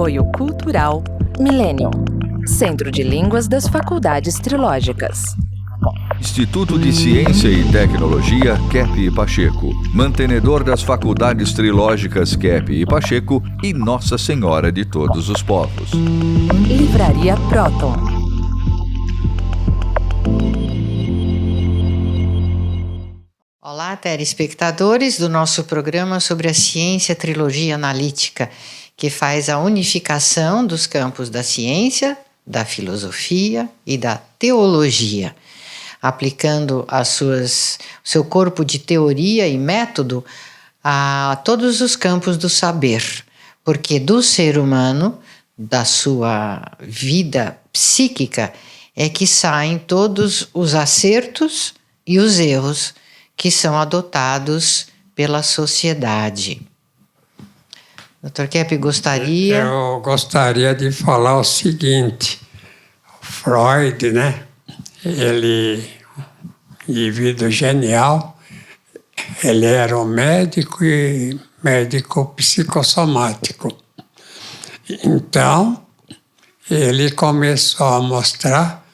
Apoio Cultural Millennium, Centro de Línguas das Faculdades Trilógicas. Instituto de Ciência e Tecnologia Kepp e Pacheco, mantenedor das Faculdades Trilógicas Kepp e Pacheco e Nossa Senhora de Todos os Povos. Livraria Próton. Olá, telespectadores do nosso programa sobre a ciência trilogia analítica, que faz a unificação dos campos da ciência, da filosofia e da teologia, aplicando seu corpo de teoria e método a todos os campos do saber, porque do ser humano, da sua vida psíquica, é que saem todos os acertos e os erros que são adotados pela sociedade. Dr. Kepp, gostaria... Eu gostaria de falar o seguinte, Freud, né? Ele, indivíduo genial, ele era um médico e médico psicossomático. Então, ele começou a mostrar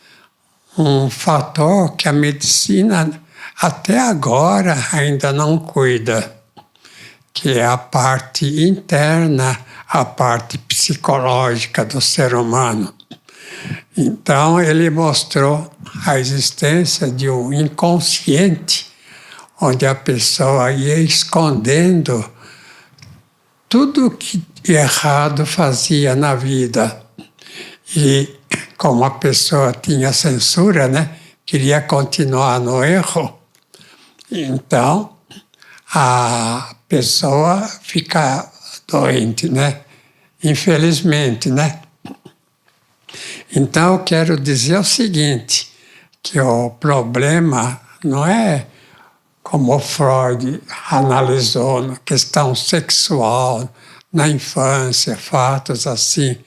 um fator que a medicina até agora ainda não cuida, que é a parte interna, a parte psicológica do ser humano. Então, ele mostrou a existência de um inconsciente, onde a pessoa ia escondendo tudo que errado fazia na vida. E como a pessoa tinha censura, né, queria continuar no erro, então a pessoa fica doente, né? Infelizmente, né? Então, eu quero dizer o seguinte, que o problema não é como Freud analisou na questão sexual, na infância, fatos assim,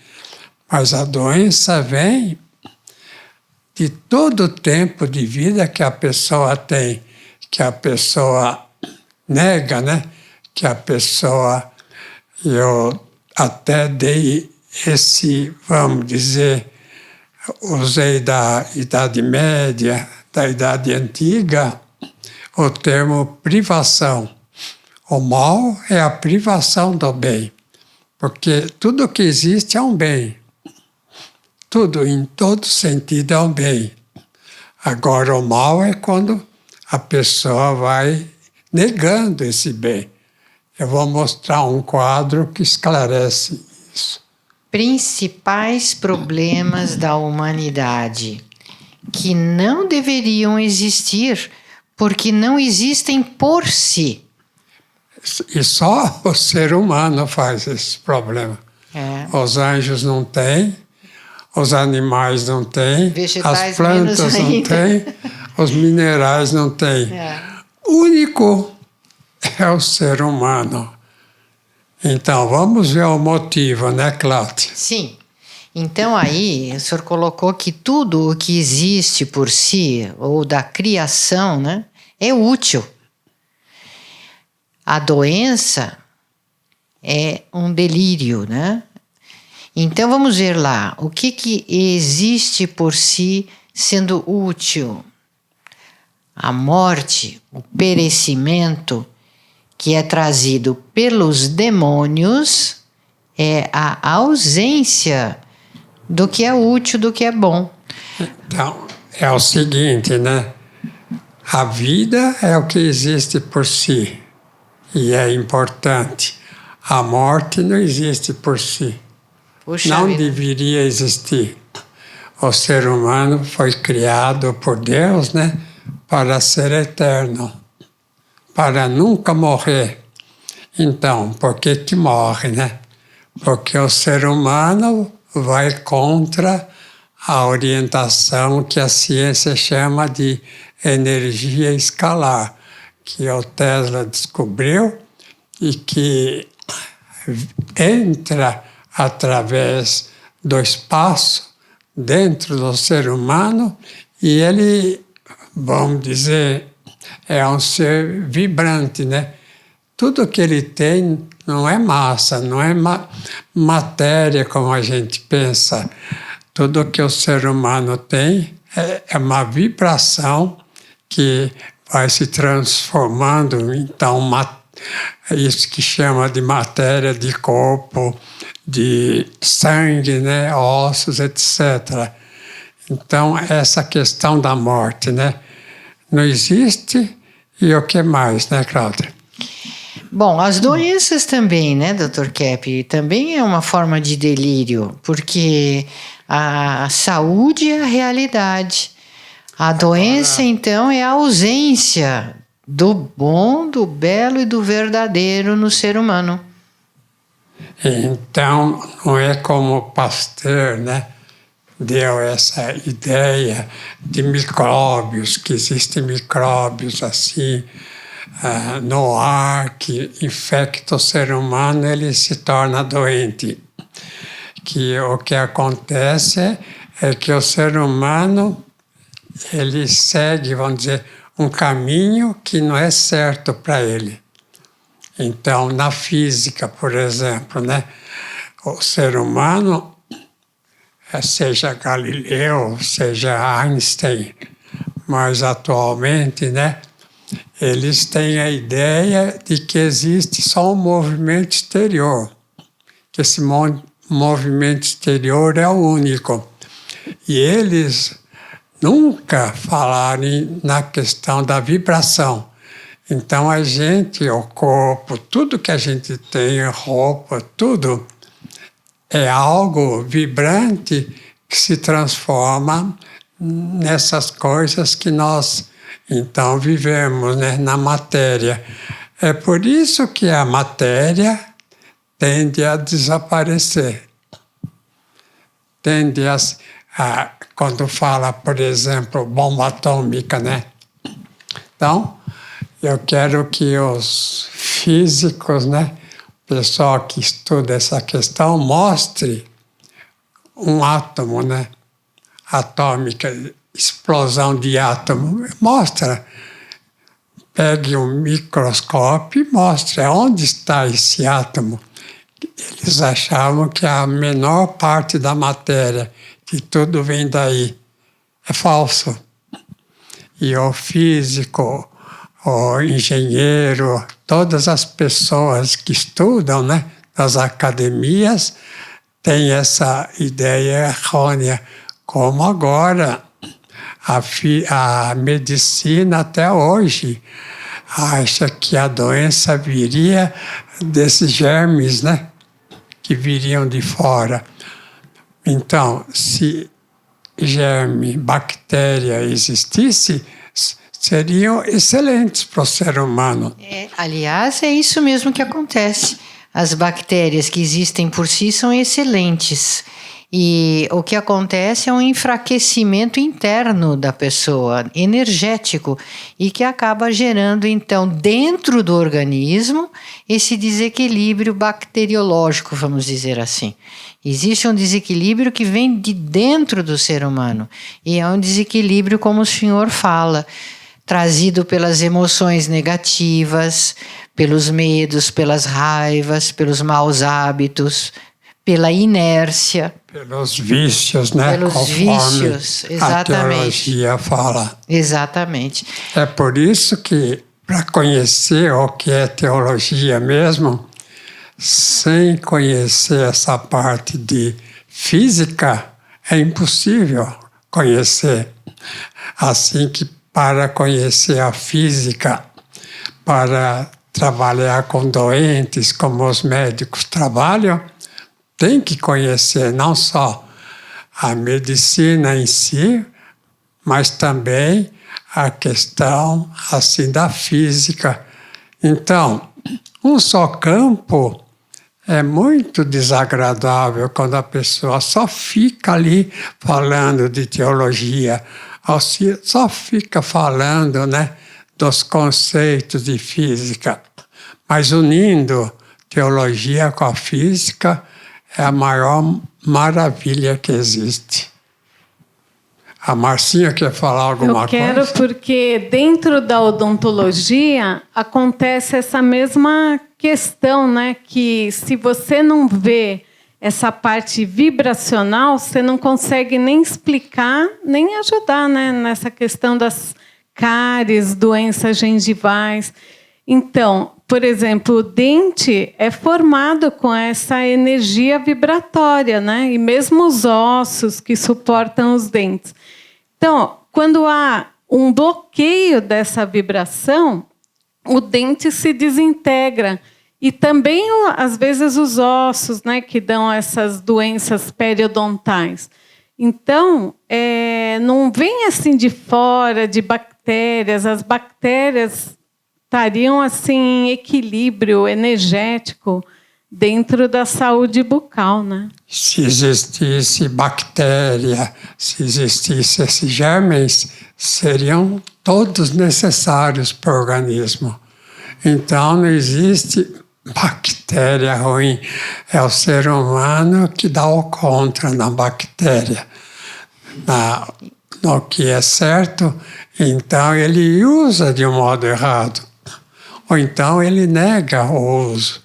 mas a doença vem de todo o tempo de vida que a pessoa tem, que a pessoa nega, né? Que a pessoa, eu até dei esse, vamos dizer, usei da Idade Média, da Idade Antiga, o termo privação. O mal é a privação do bem, porque tudo que existe é um bem. Tudo, em todo sentido, é um bem. Agora, o mal é quando a pessoa vai negando esse bem. Eu vou mostrar um quadro que esclarece isso. Principais problemas da humanidade que não deveriam existir porque não existem por si. E só o ser humano faz esse problema. Os anjos não têm, os animais não têm, vegetais, as plantas não têm, os minerais não têm. O único é o ser humano. Então, vamos ver o motivo, né, Cláudia? Sim. Então, aí, o senhor colocou que tudo o que existe por si, ou da criação, né, é útil. A doença é um delírio, né? Então, vamos ver lá, o que existe por si sendo útil? A morte, o perecimento, que é trazido pelos demônios, é a ausência do que é útil, do que é bom. Então, é o seguinte, né? A vida é o que existe por si, e é importante. A morte não existe por si. Puxa não vida. Deveria existir. O ser humano foi criado por Deus, né? Para ser eterno, para nunca morrer. Então, por que morre, né? Porque o ser humano vai contra a orientação que a ciência chama de energia escalar, que o Tesla descobriu e que entra através do espaço dentro do ser humano e ele, vamos dizer, é um ser vibrante, né? Tudo que ele tem não é massa, não é matéria como a gente pensa. Tudo que o ser humano tem é uma vibração que vai se transformando, então, isso que chama de matéria de corpo, de sangue, né, ossos, etc. Então, essa questão da morte, né, não existe. E o que mais, né, Cláudia? Bom, as doenças também, né, Dr. Kepp, também é uma forma de delírio, porque a saúde é a realidade. A doença, então, é a ausência do bom, do belo e do verdadeiro no ser humano. Então, não é como Pasteur, né, deu essa ideia de micróbios, que existem micróbios assim no ar, que infecta o ser humano, ele se torna doente. Que o que acontece é que o ser humano, ele segue, vamos dizer, um caminho que não é certo para ele. Então, na física, por exemplo, né, o ser humano, seja Galileu, seja Einstein, mas atualmente, né, eles têm a ideia de que existe só um movimento exterior, que esse movimento exterior é o único. E eles nunca falaram na questão da vibração. Então a gente, o corpo, tudo que a gente tem, roupa, tudo, é algo vibrante que se transforma nessas coisas que nós, então, vivemos, né, na matéria. É por isso que a matéria tende a desaparecer. Tende quando fala, por exemplo, bomba atômica, né? Então, eu quero que os físicos, né, o pessoal que estuda essa questão, mostre um átomo, né, atômica, explosão de átomo. Mostra. Pegue um microscópio e mostre onde está esse átomo. Eles achavam que a menor parte da matéria, que tudo vem daí, é falso. E o físico, o engenheiro, todas as pessoas que estudam, né, nas academias, têm essa ideia errônea. Como agora, a medicina até hoje acha que a doença viria desses germes, né, que viriam de fora. Então, se germe, bactéria existisse, seriam excelentes para o ser humano. Aliás, é isso mesmo que acontece. As bactérias que existem por si são excelentes. E o que acontece é um enfraquecimento interno da pessoa, energético, e que acaba gerando, então, dentro do organismo, esse desequilíbrio bacteriológico, vamos dizer assim. Existe um desequilíbrio que vem de dentro do ser humano, e é um desequilíbrio, como o senhor fala, trazido pelas emoções negativas, pelos medos, pelas raivas, pelos maus hábitos, pela inércia. Pelos vícios, né? Pelos vícios, exatamente. A teologia fala. Exatamente. É por isso que, para conhecer o que é teologia mesmo, sem conhecer essa parte de física, é impossível conhecer. Assim que, para conhecer a física, para trabalhar com doentes, como os médicos trabalham, tem que conhecer não só a medicina em si, mas também a questão assim da física. Então, um só campo é muito desagradável quando a pessoa só fica ali falando de teologia, só fica falando, né, dos conceitos de física. Mas unindo teologia com a física, é a maior maravilha que existe. A Marcinha quer falar alguma coisa? Eu quero porque dentro da odontologia acontece essa mesma questão, né? Que se você não vê essa parte vibracional, você não consegue nem explicar, nem ajudar, né? Nessa questão das cáries, doenças gengivais. Então, por exemplo, o dente é formado com essa energia vibratória, né? E mesmo os ossos que suportam os dentes. Então, quando há um bloqueio dessa vibração, o dente se desintegra. E também, às vezes, os ossos, né, que dão essas doenças periodontais. Então, não vem assim de fora, de bactérias. As bactérias estariam assim, em equilíbrio energético dentro da saúde bucal, né? Se existisse bactéria, se existisse esses germes, seriam todos necessários para o organismo. Então, não existe bactéria ruim. É o ser humano que dá o contra na bactéria. No que é certo, então ele usa de um modo errado. Ou então ele nega o uso.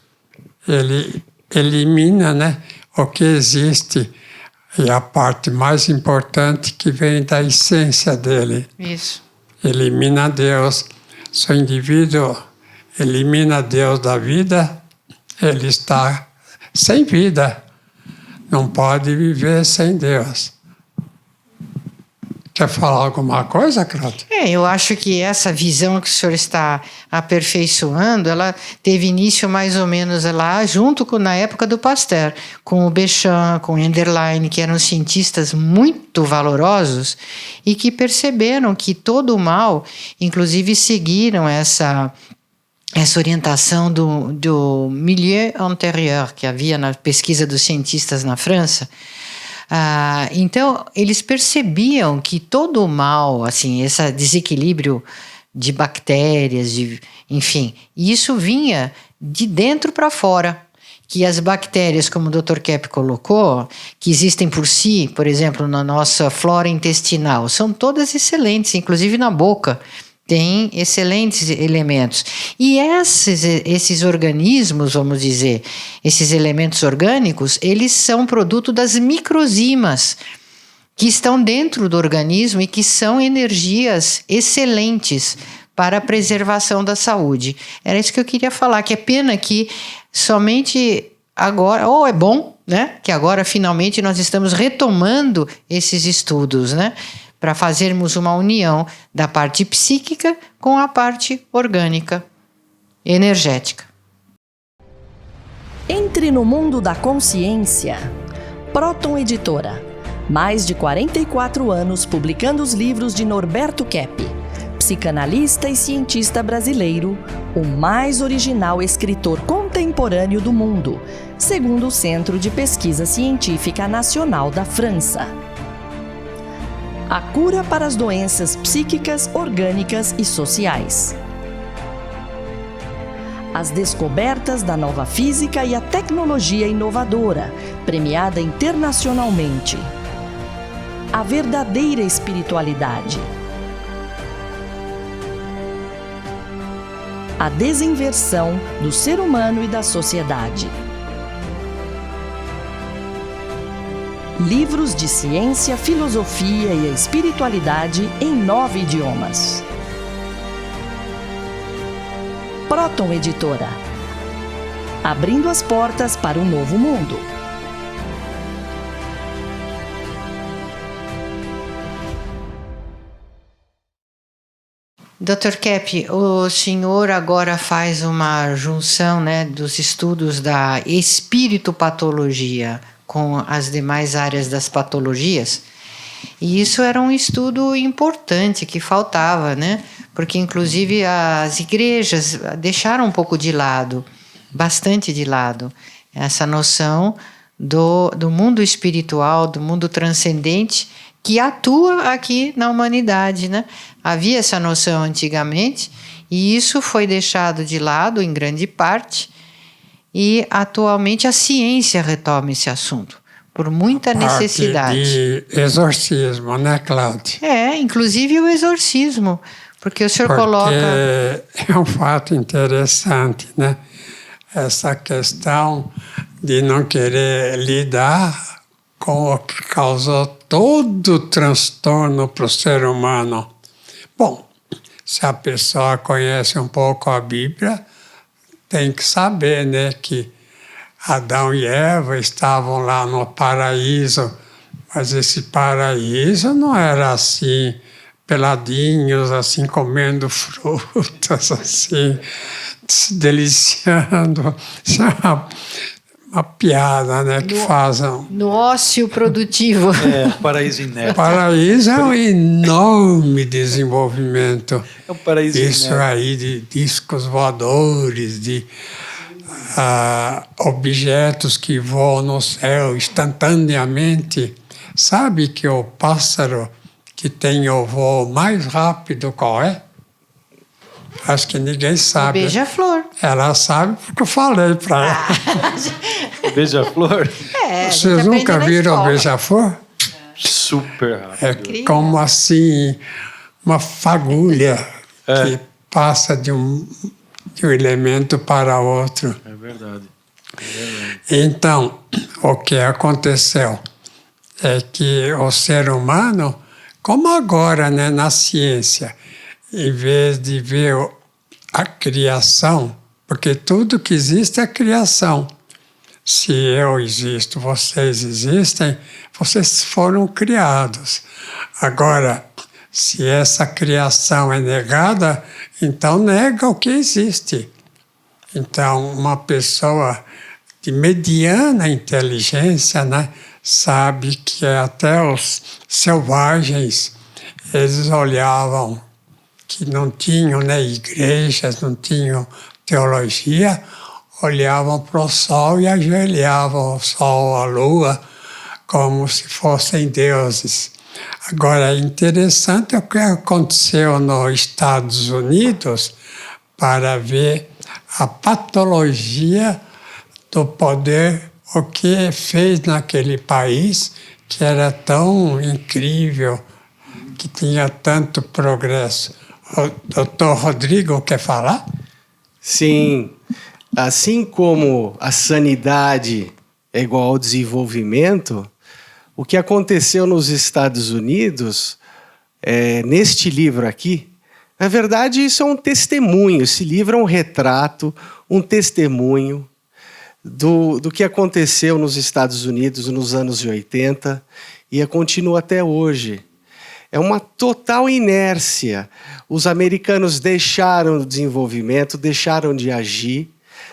Ele elimina, né, o que existe. E a parte mais importante que vem da essência dele. Isso. Elimina Deus. Se o indivíduo elimina Deus da vida, ele está sem vida. Não pode viver sem Deus. Quer falar alguma coisa, Cláudio? Eu acho que essa visão que o senhor está aperfeiçoando, ela teve início mais ou menos lá, na época do Pasteur, com o Béchamp, com o Enderlein, que eram cientistas muito valorosos e que perceberam que todo o mal, inclusive seguiram essa orientação do milieu antérieur que havia na pesquisa dos cientistas na França. Então, eles percebiam que todo o mal, assim, esse desequilíbrio de bactérias, enfim, isso vinha de dentro para fora. Que as bactérias, como o Dr. Kepp colocou, que existem por si, por exemplo, na nossa flora intestinal, são todas excelentes, inclusive na boca. Tem excelentes elementos. E esses organismos, vamos dizer, esses elementos orgânicos, eles são produto das microzimas que estão dentro do organismo e que são energias excelentes para a preservação da saúde. Era isso que eu queria falar, que é pena que somente agora, é bom, né, que agora finalmente nós estamos retomando esses estudos, né, para fazermos uma união da parte psíquica com a parte orgânica, energética. Entre no mundo da consciência. Próton Editora. Mais de 44 anos publicando os livros de Norberto Kepp, psicanalista e cientista brasileiro, o mais original escritor contemporâneo do mundo, segundo o Centro de Pesquisa Científica Nacional da França. A cura para as doenças psíquicas, orgânicas e sociais. As descobertas da nova física e a tecnologia inovadora, premiada internacionalmente. A verdadeira espiritualidade. A desinversão do ser humano e da sociedade. Livros de ciência, filosofia e a espiritualidade em 9 idiomas. Próton Editora. Abrindo as portas para um novo mundo. Dr. Kepp, o senhor agora faz uma junção, né, dos estudos da espiritopatologia com as demais áreas das patologias, e isso era um estudo importante que faltava, né? Porque inclusive as igrejas deixaram um pouco de lado, bastante de lado, essa noção do mundo espiritual, do mundo transcendente que atua aqui na humanidade, né? Havia essa noção antigamente e isso foi deixado de lado em grande parte. E atualmente a ciência retoma esse assunto, por muita necessidade. De exorcismo, né, Cláudia? Inclusive o exorcismo, porque o senhor coloca... É um fato interessante, né? Essa questão de não querer lidar com o que causou todo o transtorno para o ser humano. Bom, se a pessoa conhece um pouco a Bíblia, tem que saber, né, que Adão e Eva estavam lá no paraíso, mas esse paraíso não era assim, peladinhos, assim, comendo frutas, assim, se deliciando. Isso é uma piada, né, que fazem. No ócio produtivo. Paraíso inerte. O paraíso é um enorme desenvolvimento. É um paraíso Isso inerte. aí de discos voadores, de objetos que voam no céu instantaneamente. Sabe que o pássaro que tem o voo mais rápido qual é? Acho que ninguém sabe. Beija-flor. Ela sabe porque eu falei para ela. Beija-flor? Vocês nunca viram o beija-flor? Super rápido. É como assim, uma fagulha que passa de um elemento para outro. É verdade. Então, o que aconteceu é que o ser humano, como agora, né, na ciência, em vez de ver a criação, porque tudo que existe é criação. Se eu existo, vocês existem, vocês foram criados. Agora, se essa criação é negada, então nega o que existe. Então, uma pessoa de mediana inteligência, né, sabe que até os selvagens, eles olhavam que não tinham, né, igrejas, não tinham teologia, olhavam para o sol e ajoelhavam ao sol, à lua, como se fossem deuses. Agora, é interessante o que aconteceu nos Estados Unidos para ver a patologia do poder, o que fez naquele país que era tão incrível, que tinha tanto progresso. O doutor Rodrigo quer falar? Sim. Assim como a sanidade é igual ao desenvolvimento, o que aconteceu nos Estados Unidos, neste livro aqui, na verdade isso é um testemunho, esse livro é um retrato, um testemunho do que aconteceu nos Estados Unidos nos anos 80 e continua até hoje. É uma total inércia. Os americanos deixaram o desenvolvimento, deixaram de agir,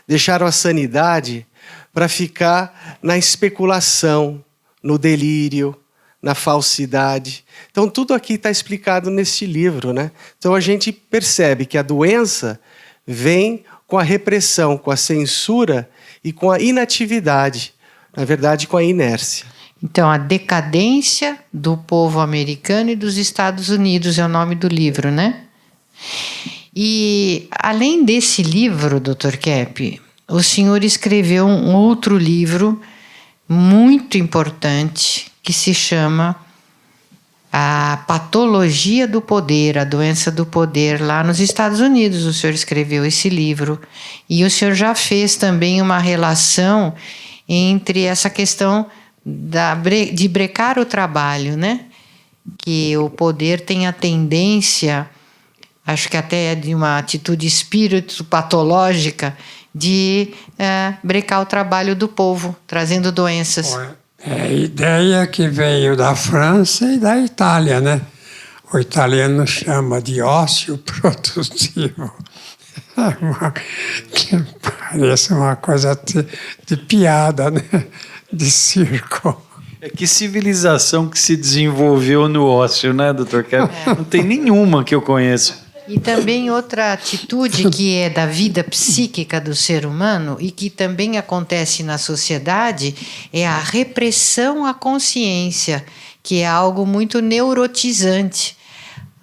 deixaram a sanidade para ficar na especulação, no delírio, na falsidade. Então, tudo aqui está explicado neste livro, né? Então, a gente percebe que a doença vem com a repressão, com a censura e com a inatividade. Na verdade, com a inércia. Então, a decadência do povo americano e dos Estados Unidos é o nome do livro, né? E, além desse livro, Dr. Kepp, o senhor escreveu um outro livro muito importante que se chama A Patologia do Poder, a Doença do Poder, lá nos Estados Unidos. O senhor escreveu esse livro. E o senhor já fez também uma relação entre essa questão de brecar o trabalho, né? Que o poder tem a tendência, acho que até é de uma atitude espírito-patológica, de brecar o trabalho do povo, trazendo doenças. É a ideia que veio da França e da Itália, né? O italiano chama de ócio produtivo. Que parece uma coisa de piada, né? De circo. Que civilização que se desenvolveu no ócio, né, Dr. Kepp? Não tem nenhuma que eu conheço. E também outra atitude que é da vida psíquica do ser humano e que também acontece na sociedade é a repressão à consciência, que é algo muito neurotizante.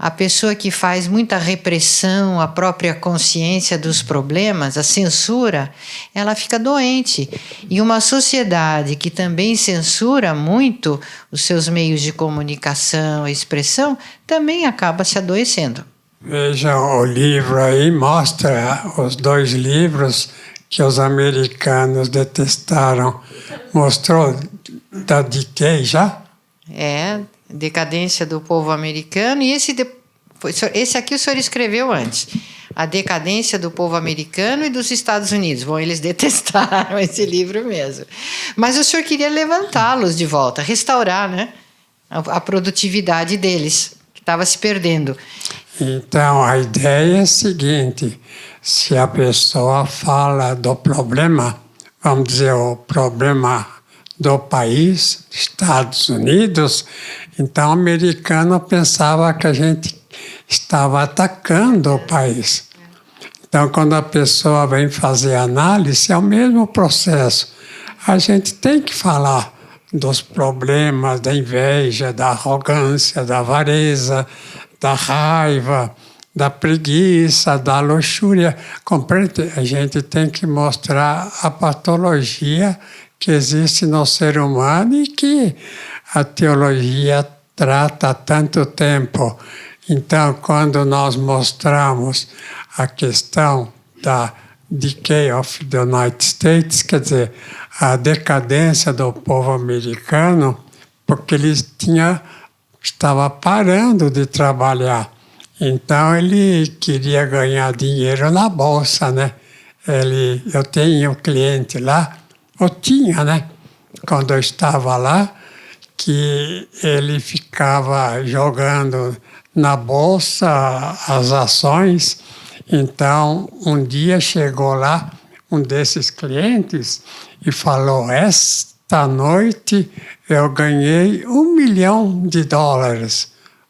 a pessoa que faz muita repressão à própria consciência dos problemas, a censura, ela fica doente. E uma sociedade que também censura muito os seus meios de comunicação e expressão, também acaba se adoecendo. Veja, o livro aí mostra os 2 livros que os americanos detestaram. Mostrou da Decay já? Decadência do Povo Americano, e esse aqui o senhor escreveu antes. A Decadência do Povo Americano e dos Estados Unidos. Bom, eles detestaram esse livro mesmo. Mas o senhor queria levantá-los de volta, restaurar, né, a produtividade deles, que estava se perdendo. Então, a ideia é a seguinte: se a pessoa fala do problema, vamos dizer, o problema do país, Estados Unidos, então o americano pensava que a gente estava atacando o país. Então, quando a pessoa vem fazer análise, é o mesmo processo. A gente tem que falar dos problemas, da inveja, da arrogância, da avareza, da raiva, da preguiça, da luxúria. Compreende? A gente tem que mostrar a patologia que existe no ser humano e que a teologia trata há tanto tempo. Então, quando nós mostramos a questão da decay of the United States, quer dizer, a decadência do povo americano, porque ele estava parando de trabalhar. Então, ele queria ganhar dinheiro na bolsa, né? Eu tenho um cliente lá, eu tinha, né? Quando eu estava lá, que ele ficava jogando na bolsa as ações. Então, um dia chegou lá um desses clientes e falou: esta noite eu ganhei $1 milhão.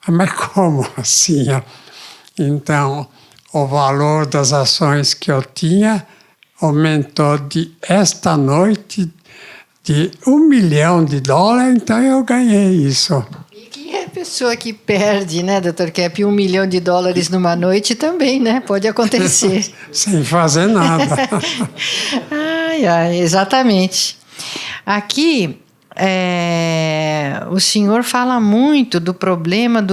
Mas como assim? Então, o valor das ações que eu tinha aumentou esta noite de $1 milhão, então eu ganhei isso. E que é a pessoa que perde, né, Dr. Kepp, $1 milhão numa noite também, né? Pode acontecer. Sem fazer nada. Exatamente. Aqui, o senhor fala muito do problema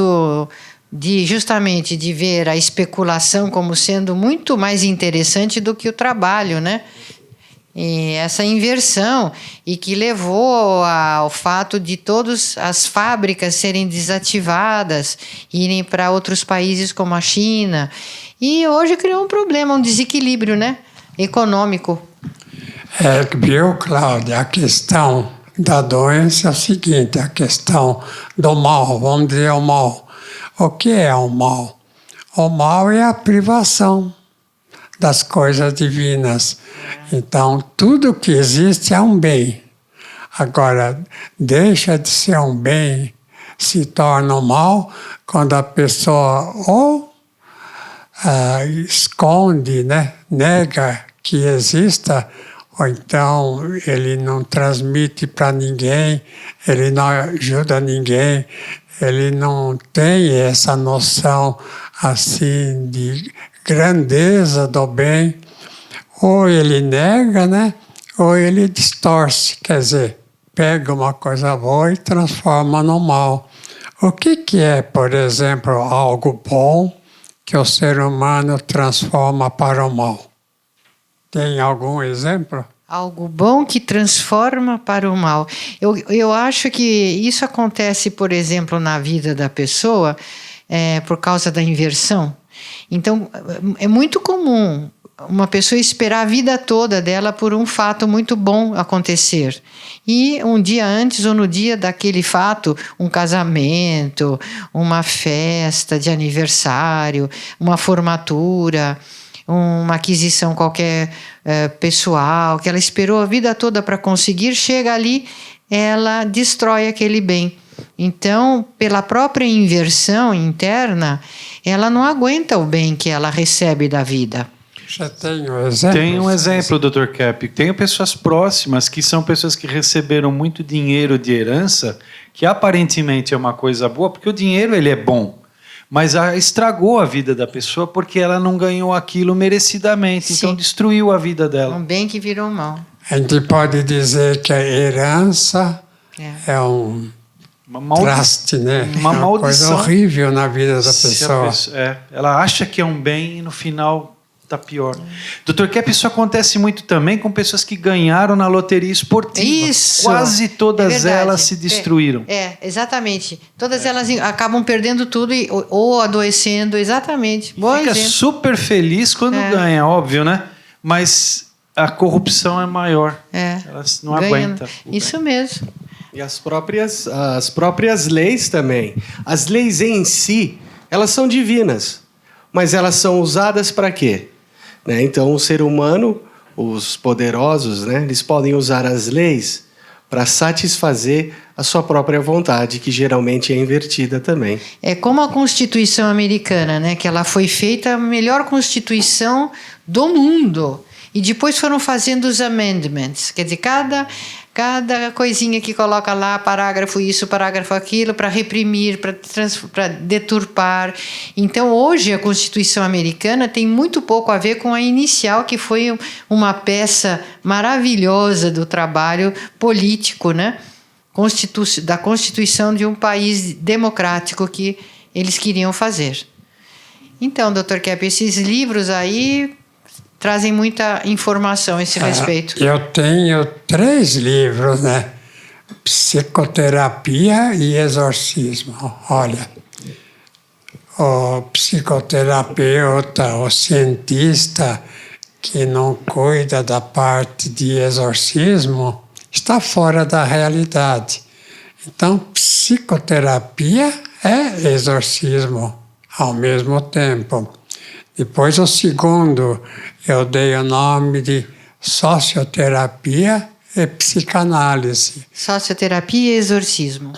justamente de ver a especulação como sendo muito mais interessante do que o trabalho, né? E essa inversão, e que levou ao fato de todas as fábricas serem desativadas, irem para outros países como a China. E hoje criou um problema, um desequilíbrio, né, econômico. Viu, Cláudia, a questão da doença é o seguinte: a questão do mal, vamos dizer o mal. O que é o mal? O mal é a privação das coisas divinas. Então, tudo que existe é um bem. Agora, deixa de ser um bem, se torna um mal, quando a pessoa ou esconde, né, nega que exista, ou então ele não transmite para ninguém, ele não ajuda ninguém, ele não tem essa noção assim de grandeza do bem. Ou ele nega, né? Ou ele distorce, quer dizer, pega uma coisa boa e transforma no mal. O que é, por exemplo, algo bom que o ser humano transforma para o mal? Tem algum exemplo? Algo bom que transforma para o mal. Eu acho que isso acontece, por exemplo, na vida da pessoa, por causa da inversão. Então, é muito comum uma pessoa esperar a vida toda dela por um fato muito bom acontecer. E um dia antes ou no dia daquele fato, um casamento, uma festa de aniversário, uma formatura, uma aquisição qualquer pessoal, que ela esperou a vida toda para conseguir, chega ali, ela destrói aquele bem. Então, pela própria inversão interna, ela não aguenta o bem que ela recebe da vida. Já tem um exemplo? Tem um exemplo, Dr. Kepp. Tem pessoas próximas que são pessoas que receberam muito dinheiro de herança, que aparentemente é uma coisa boa, porque o dinheiro ele é bom. mas estragou a vida da pessoa porque ela não ganhou aquilo merecidamente, então destruiu a vida dela. Um bem que virou mal. A gente pode dizer que a herança é traste, né? Uma maldição. Coisa horrível na vida da pessoa. Ela acha que é um bem e no final está pior. Dr. Kepp, isso acontece muito também com pessoas que ganharam na loteria esportiva. Isso. Quase todas elas se destruíram. Exatamente. Todas elas acabam perdendo tudo ou adoecendo, exatamente. Bom Fica exemplo. super feliz quando ganha, óbvio, né? Mas a corrupção é maior. Elas não aguentam. Isso mesmo. E as próprias leis também. As leis em si, elas são divinas, mas elas são usadas para quê? Né? Então, o ser humano, os poderosos, né, eles podem usar as leis para satisfazer a sua própria vontade, que geralmente é invertida também. É como a Constituição americana, né, que ela foi feita a melhor Constituição do mundo. E depois foram fazendo os amendments, quer dizer, cada coisinha que coloca lá, parágrafo isso, parágrafo aquilo, para reprimir, para deturpar. Então, hoje, a Constituição americana tem muito pouco a ver com a inicial, que foi uma peça maravilhosa do trabalho político, né? Da Constituição de um país democrático que eles queriam fazer. Então, Dr. Kepp, esses livros aí trazem muita informação a esse respeito. Eu tenho 3 livros, né? Psicoterapia e exorcismo. Olha, o psicoterapeuta, o cientista que não cuida da parte de exorcismo está fora da realidade. Então, psicoterapia é exorcismo ao mesmo tempo. Depois, o segundo, eu dei o nome de socioterapia e psicanálise. Socioterapia e exorcismo.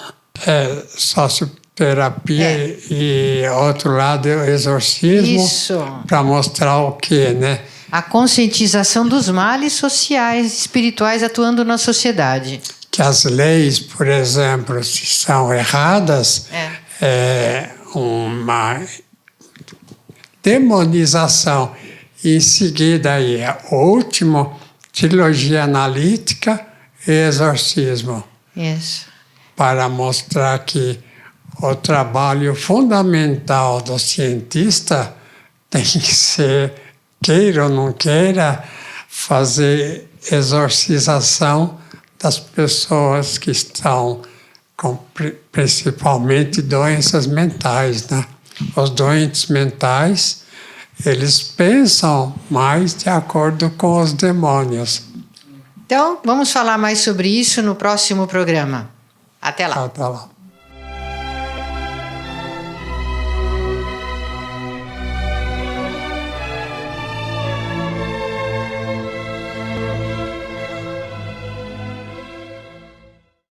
Socioterapia e outro lado, exorcismo. Isso. Para mostrar o quê, né? A conscientização dos males sociais, espirituais atuando na sociedade. Que as leis, por exemplo, se são erradas, é uma demonização. Em seguida, aí, o último, trilogia analítica e exorcismo. Isso. Para mostrar que o trabalho fundamental do cientista tem que ser, queira ou não queira, fazer exorcização das pessoas que estão com principalmente doenças mentais, né? Os doentes mentais, eles pensam mais de acordo com os demônios. Então, vamos falar mais sobre isso no próximo programa. Até lá. Até lá.